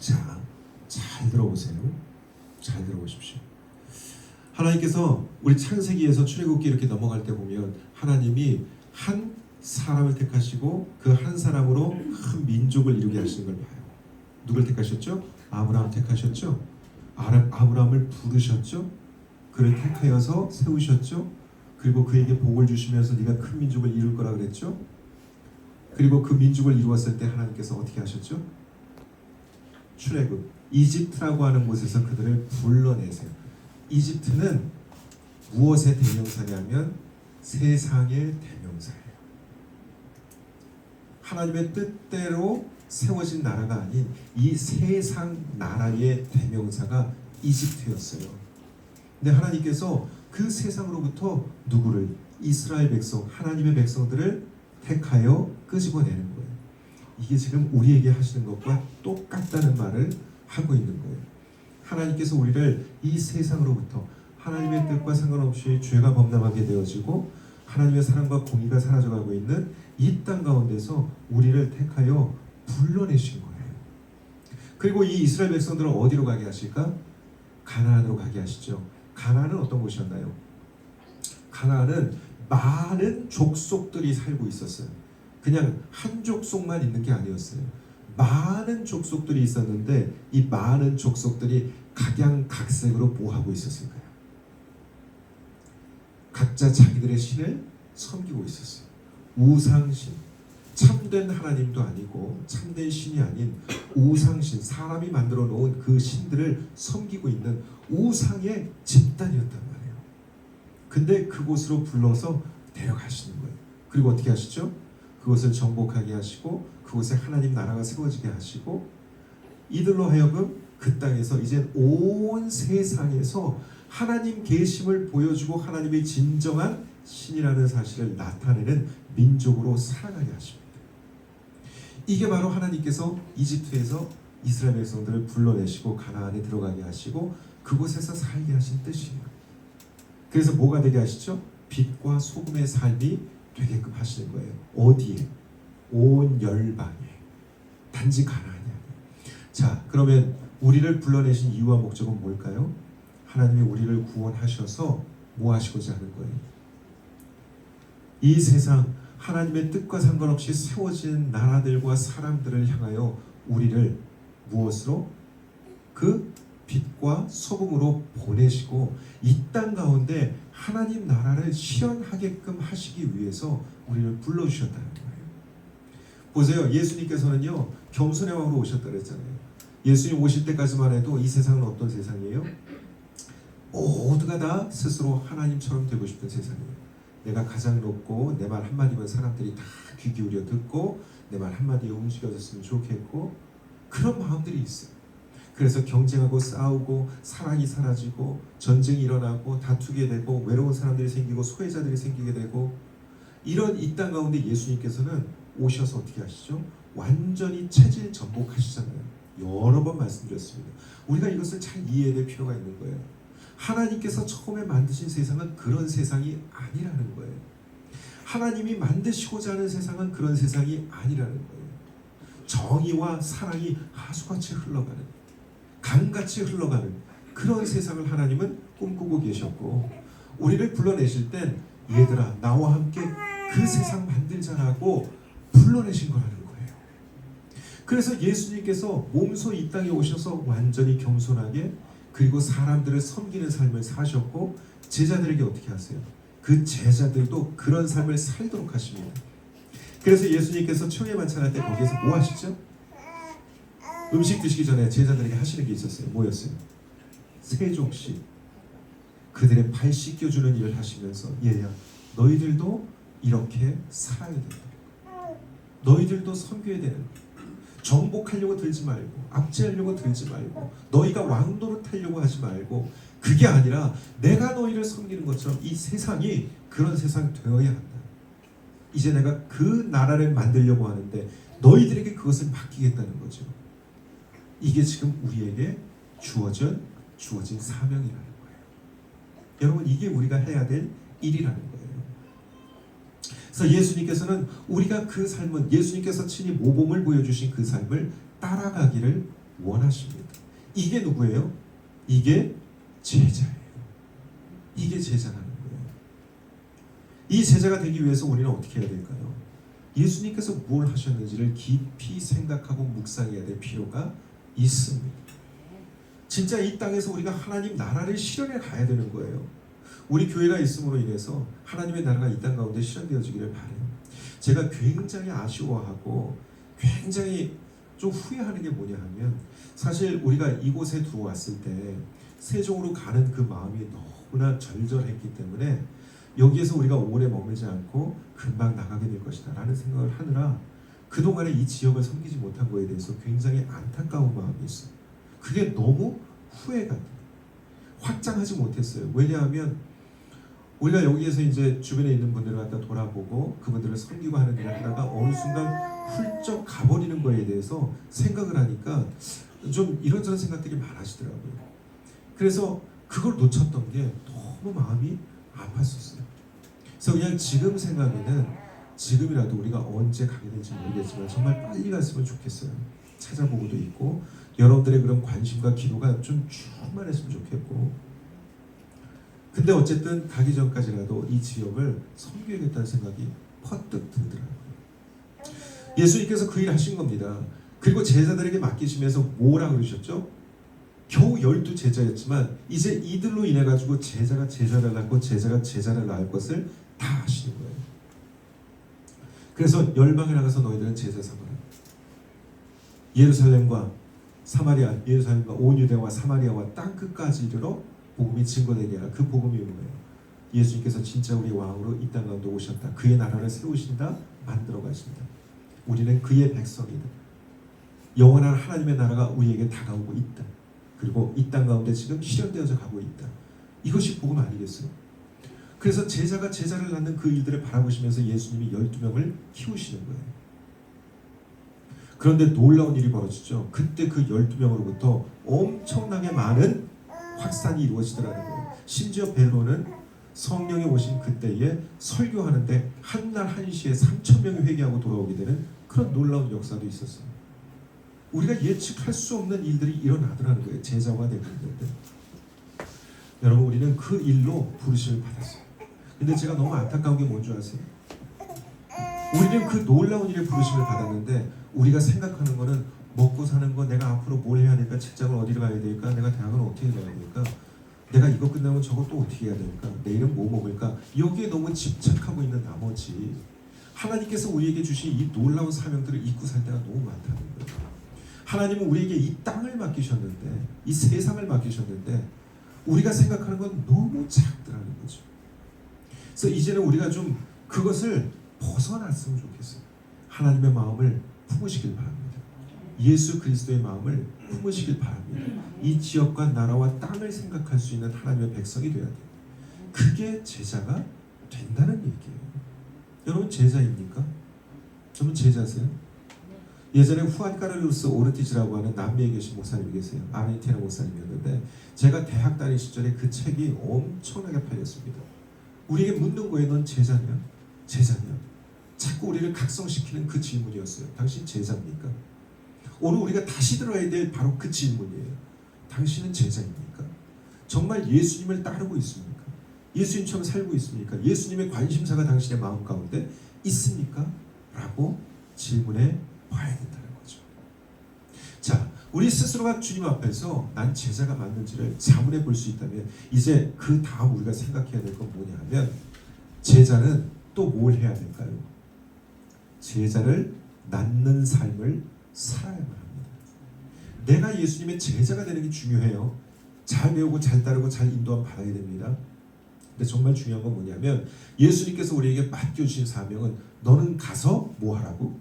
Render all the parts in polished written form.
자, 잘 들어보세요. 잘 들어보십시오. 하나님께서 우리 창세기에서 출애굽기 이렇게 넘어갈 때 보면 하나님이 한 사람을 택하시고 그 한 사람으로 큰 민족을 이루게 하시는 걸 봐요. 누굴 택하셨죠? 아브라함 택하셨죠? 아브라함을 부르셨죠? 그를 택하여서 세우셨죠? 그리고 그에게 복을 주시면서 네가 큰 민족을 이룰 거라 그랬죠? 그리고 그 민족을 이루었을 때 하나님께서 어떻게 하셨죠? 출애굽, 이집트라고 하는 곳에서 그들을 불러내세요. 이집트는 무엇의 대명사냐면 세상의 대명사예요. 하나님의 뜻대로 세워진 나라가 아닌 이 세상 나라의 대명사가 이집트였어요. 근데 하나님께서 그 세상으로부터 누구를? 이스라엘 백성, 하나님의 백성들을 택하여 끄집어내는 거예요. 이게 지금 우리에게 하시는 것과 똑같다는 말을 하고 있는 거예요. 하나님께서 우리를 이 세상으로부터 하나님의 뜻과 상관없이 죄가 범람하게 되어지고 하나님의 사랑과 공의가 사라져가고 있는 이 땅 가운데서 우리를 택하여 불러내신 거예요. 그리고 이 이스라엘 백성들을 어디로 가게 하실까? 가나안으로 가게 하시죠. 가나안은 어떤 곳이었나요? 가나안은 많은 족속들이 살고 있었어요. 그냥 한 족속만 있는 게 아니었어요. 많은 족속들이 있었는데 이 많은 족속들이 각양각색으로 뭐 하고 있었을까요? 각자 자기들의 신을 섬기고 있었어요. 우상신, 참된 하나님도 아니고 참된 신이 아닌 우상신, 사람이 만들어 놓은 그 신들을 섬기고 있는 우상의 집단이었단 말이에요. 근데 그곳으로 불러서 데려가시는 거예요. 그리고 어떻게 하시죠? 그것을 정복하게 하시고 그곳에 하나님 나라가 세워지게 하시고 이들로 하여금 그 땅에서 이제 온 세상에서 하나님 계심을 보여주고 하나님의 진정한 신이라는 사실을 나타내는 민족으로 살아가게 하십니다. 이게 바로 하나님께서 이집트에서 이스라엘 백성들을 불러내시고 가나안에 들어가게 하시고 그곳에서 살게 하신 뜻이에요. 그래서 뭐가 되게 하시죠? 빛과 소금의 삶이 되게끔 하시는 거예요. 어디에? 온 열방에. 단지 가나안이 아니에요. 자, 그러면 우리를 불러내신 이유와 목적은 뭘까요? 하나님이 우리를 구원하셔서 뭐 하시고자 하는 거예요? 이 세상 하나님의 뜻과 상관없이 세워진 나라들과 사람들을 향하여 우리를 무엇으로? 그 빛과 소금으로 보내시고 이 땅 가운데 하나님 나라를 실현하게끔 하시기 위해서 우리를 불러주셨다는 거예요. 보세요. 예수님께서는요 겸손의 왕으로 오셨다 그랬잖아요. 예수님 오실 때까지만 해도 이 세상은 어떤 세상이에요? 모두가 다 스스로 하나님처럼 되고 싶은 세상이에요. 내가 가장 높고 내 말 한마디면 사람들이 다 귀 기울여 듣고 내 말 한마디에 움직여졌으면 좋겠고 그런 마음들이 있어요. 그래서 경쟁하고 싸우고 사랑이 사라지고 전쟁이 일어나고 다투게 되고 외로운 사람들이 생기고 소외자들이 생기게 되고 이런 이 땅 가운데 예수님께서는 오셔서 어떻게 하시죠? 완전히 체질 전복하시잖아요. 여러 번 말씀드렸습니다. 우리가 이것을 잘 이해해야 될 필요가 있는 거예요. 하나님께서 처음에 만드신 세상은 그런 세상이 아니라는 거예요. 하나님이 만드시고자 하는 세상은 그런 세상이 아니라는 거예요. 정의와 사랑이 하수같이 흘러가는, 강같이 흘러가는 그런 세상을 하나님은 꿈꾸고 계셨고 우리를 불러내실 땐 얘들아 나와 함께 그 세상 만들자라고 불러내신 거라는 거예요. 그래서 예수님께서 몸소 이 땅에 오셔서 완전히 겸손하게 그리고 사람들을 섬기는 삶을 사셨고 제자들에게 어떻게 하세요? 그 제자들도 그런 삶을 살도록 하십니다. 그래서 예수님께서 최후의 만찬할 때 거기에서 뭐 하시죠? 음식 드시기 전에 제자들에게 하시는 게 있었어요. 뭐였어요? 세족씩 그들의 발 씻겨주는 일을 하시면서 얘야 너희들도 이렇게 살아야 된다. 너희들도 섬겨야 되는 거야. 정복하려고 들지 말고 압제하려고 들지 말고 너희가 왕도를 타려고 하지 말고 그게 아니라 내가 너희를 섬기는 것처럼 이 세상이 그런 세상이 되어야 한다. 이제 내가 그 나라를 만들려고 하는데 너희들에게 그것을 맡기겠다는 거죠. 이게 지금 우리에게 주어진 사명이라는 거예요. 여러분 이게 우리가 해야 될 일이라는 거예요. 그래서 예수님께서는 우리가 그 삶은 예수님께서 친히 모범을 보여주신 그 삶을 따라가기를 원하십니다. 이게 누구예요? 이게 제자예요. 이게 제자라는 거예요. 이 제자가 되기 위해서 우리는 어떻게 해야 될까요? 예수님께서 뭘 하셨는지를 깊이 생각하고 묵상해야 될 필요가 있습니다. 진짜 이 땅에서 우리가 하나님 나라를 실현해 가야 되는 거예요. 우리 교회가 있음으로 인해서 하나님의 나라가 이 땅 가운데 실현되어지기를 바라요. 제가 굉장히 아쉬워하고 굉장히 좀 후회하는 게 뭐냐 하면, 사실 우리가 이곳에 들어왔을 때 세종으로 가는 그 마음이 너무나 절절했기 때문에 여기에서 우리가 오래 머물지 않고 금방 나가게 될 것이다 라는 생각을 하느라 그동안에 이 지역을 섬기지 못한 거에 대해서 굉장히 안타까운 마음이 있어요. 그게 너무 후회가 돼요. 확장하지 못했어요. 왜냐하면 우리가 여기에서 이제 주변에 있는 분들을 갖다 돌아보고 그분들을 섬기고 하는 일을 하다가 어느 순간 훌쩍 가버리는 거에 대해서 생각을 하니까 좀 이런저런 생각들이 많아지더라고요. 그래서 그걸 놓쳤던 게 너무 마음이 아팠었어요. 그래서 그냥 지금 생각에는 지금이라도 우리가 언제 가게 될지 모르겠지만 정말 빨리 갔으면 좋겠어요. 찾아보고도 있고 여러분들의 그런 관심과 기도가 좀 충만했으면 좋겠고, 근데 어쨌든 가기 전까지라도 이 지역을 섬겨야겠다는 생각이 퍼뜩 들더라고요. 예수님께서 그 일 하신 겁니다. 그리고 제자들에게 맡기시면서 뭐라 그러셨죠? 겨우 12 제자였지만 이제 이들로 인해 가지고 제자가 제자를 낳고 제자가 제자를 낳을 것을 다 하시는 거예요. 그래서 열방에 나가서 너희들은 제자 삼으라. 예루살렘과 사마리아, 예루살렘과 온 유대와 사마리아와 땅 끝까지 이르러 복음이 증거되게 하라. 그 복음이 뭐예요? 예수님께서 진짜 우리 왕으로 이 땅 가운데 오셨다. 그의 나라를 세우신다. 만들어 가신다. 우리는 그의 백성이다. 영원한 하나님의 나라가 우리에게 다가오고 있다. 그리고 이 땅 가운데 지금 실현되어져 가고 있다. 이것이 복음 아니겠어요? 그래서 제자가 제자를 낳는 그 일들을 바라보시면서 예수님이 12명을 키우시는 거예요. 그런데 놀라운 일이 벌어지죠. 그때 그 12명으로부터 엄청나게 많은 확산이 이루어지더라는 거예요. 심지어 베드로는 성령이 오신 그때에 설교하는데 한날 한시에 3,000명이 회개하고 돌아오게 되는 그런 놀라운 역사도 있었어요. 우리가 예측할 수 없는 일들이 일어나더라는 거예요. 제자가 되는 건데. 여러분, 우리는 그 일로 부르심을 받았어요. 근데 제가 너무 안타까운 게 뭔지 아세요? 우리는 그 놀라운 일에 부르심을 받았는데 우리가 생각하는 거는 먹고 사는 거, 내가 앞으로 뭘 해야 될까, 직장을 어디로 가야 될까, 내가 대학은 어떻게 가야 될까, 내가 이거 끝나면 저거 또 어떻게 해야 될까, 내일은 뭐 먹을까, 여기에 너무 집착하고 있는 나머지 하나님께서 우리에게 주신 이 놀라운 사명들을 잊고 살 때가 너무 많다는 거예요. 하나님은 우리에게 이 땅을 맡기셨는데, 이 세상을 맡기셨는데 우리가 생각하는 건 너무 작더라는 거죠. 그래서 이제는 우리가 좀 그것을 벗어났으면 좋겠어요. 하나님의 마음을 품으시길 바랍니다. 예수 그리스도의 마음을 품으시길 바랍니다. 이 지역과 나라와 땅을 생각할 수 있는 하나님의 백성이 되어야 돼요. 그게 제자가 된다는 얘기예요. 여러분 제자입니까? 여러분 제자세요? 예전에 후안 카를로스 오르티즈라고 하는 남미에 계신 목사님이 계세요. 아르헨티나 목사님이었는데 제가 대학 다닐 시절에 그 책이 엄청나게 팔렸습니다. 우리에게 묻는 거예요. 넌 제자냐? 제자냐? 자꾸 우리를 각성시키는 그 질문이었어요. 당신 제자입니까? 오늘 우리가 다시 들어야 될 바로 그 질문이에요. 당신은 제자입니까? 정말 예수님을 따르고 있습니까? 예수님처럼 살고 있습니까? 예수님의 관심사가 당신의 마음 가운데 있습니까? 라고 질문해 봐야 된다는 거죠. 자, 우리 스스로가 주님 앞에서 난 제자가 맞는지를 자문해 볼 수 있다면 이제 그 다음 우리가 생각해야 될 건 뭐냐 하면 제자는 또 뭘 해야 될까요? 제자를 낳는 삶을 살아야만 합니다. 내가 예수님의 제자가 되는 게 중요해요. 잘 배우고 잘 따르고 잘 인도함 받아야 됩니다. 근데 정말 중요한 건 뭐냐면 예수님께서 우리에게 맡겨주신 사명은 너는 가서 뭐 하라고?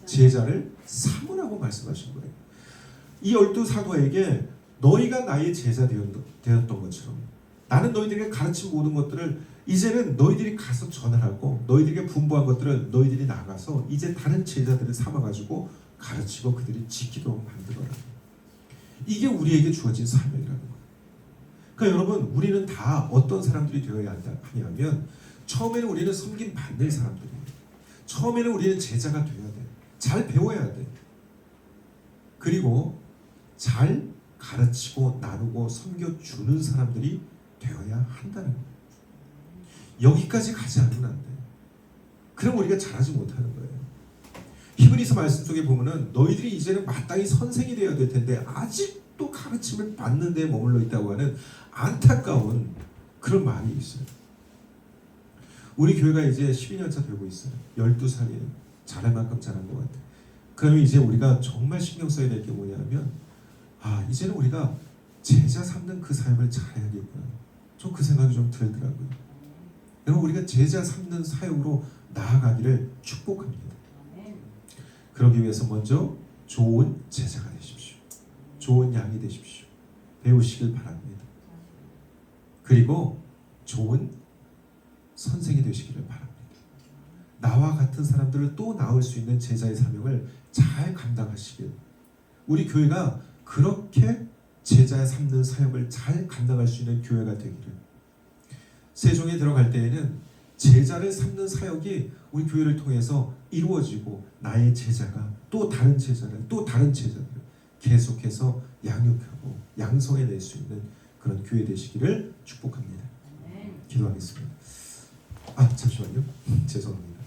제자를 삼으라고 말씀하신 거예요. 이 12 사도에게 너희가 나의 제자 되었던 것처럼 나는 너희들에게 가르친 모든 것들을 이제는 너희들이 가서 전하라고, 너희들에게 분부한 것들을 너희들이 나가서 이제 다른 제자들을 삼아가지고 가르치고 그들이 지키도록 만들어라. 이게 우리에게 주어진 사명이라는 거예요. 그러니까 여러분, 우리는 다 어떤 사람들이 되어야 하냐면 처음에는 우리는 섬김 받는 사람들이에요. 처음에는 우리는 제자가 되어야 돼. 잘 배워야 돼. 그리고 잘 가르치고 나누고 섬겨주는 사람들이 되어야 한다는 거예요. 여기까지 가지 않으면 안 돼요. 그럼 우리가 잘하지 못하는 거예요. 히브리서 말씀 속에 보면은 너희들이 이제는 마땅히 선생이 되어야 될 텐데 아직도 가르침을 받는 데 머물러 있다고 하는 안타까운 그런 말이 있어요. 우리 교회가 이제 12년차 되고 있어요. 12살이에요. 잘할 만큼 잘한 것 같아요. 그러면 이제 우리가 정말 신경 써야 될 게 뭐냐면 이제는 우리가 제자 삼는 그 사역을 잘해야겠구나. 좀 그 생각이 좀 들더라고요. 여러분 우리가 제자 삼는 사역으로 나아가기를 축복합니다. 그러기 위해서 먼저 좋은 제자가 되십시오. 좋은 양이 되십시오. 배우시길 바랍니다. 그리고 좋은 선생이 되시기를 바랍니다. 나와 같은 사람들을 또 낳을 수 있는 제자의 사명을 잘 감당하시길, 우리 교회가 그렇게 제자 삼는 사역을 잘 감당할 수 있는 교회가 되기를, 세종에 들어갈 때에는 제자를 삼는 사역이 우리 교회를 통해서 이루어지고 나의 제자가 또 다른 제자를 또 다른 제자를 계속해서 양육하고 양성해낼 수 있는 그런 교회 되시기를 축복합니다. 기도하겠습니다. 잠시만요. 죄송합니다.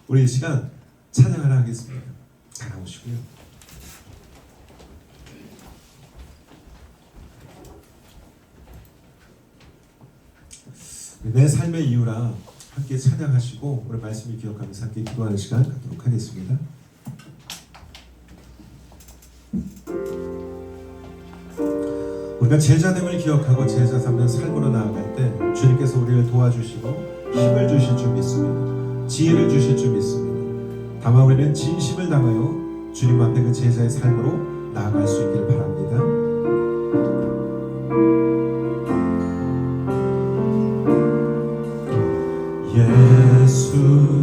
우리 이 시간 찬양 하나 하겠습니다. 다 나오시고요. 내 삶의 이유라 함께 찬양하시고 오늘 말씀을 기억하면서 함께 기도하는 시간 갖도록 하겠습니다. 우리가 제자됨을 기억하고 제자 삼는 삶으로 나아갈 때 주님께서 우리를 도와주시고 힘을 주실 줄 믿습니다. 지혜를 주실 줄 믿습니다. 다만 우리는 진심을 담아요 주님 앞에 그 제자의 삶으로 나아갈 수 있기를 바랍니다.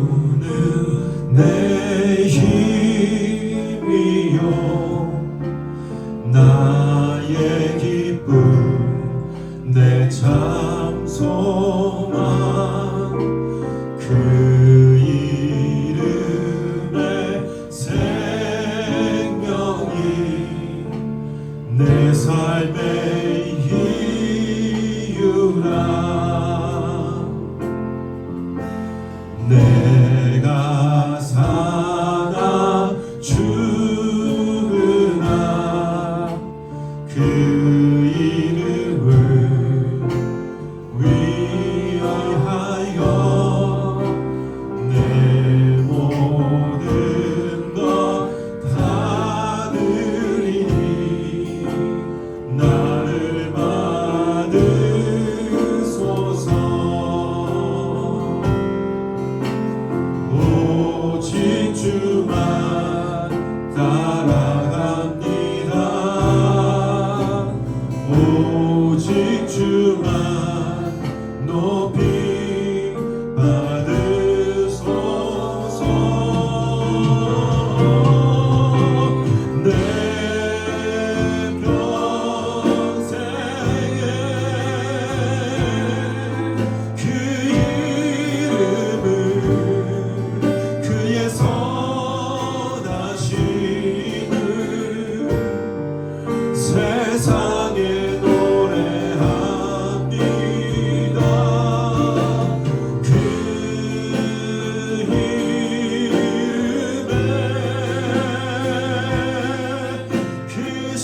예수는 내 힘이요 나의 기쁨 내 참 소망 그 이름의 생명이 내 삶의 이유라. 내가 사나 죽으나 그 이름을 위하여 내 모든 것 다 드리니 나를 받으소서. 오직 주만 따라갑니다. 오직 주만 높이 받으소서. 내 평생에 그 이름을 그의 선하심을 세상에 노래합니다. 그 이름에 그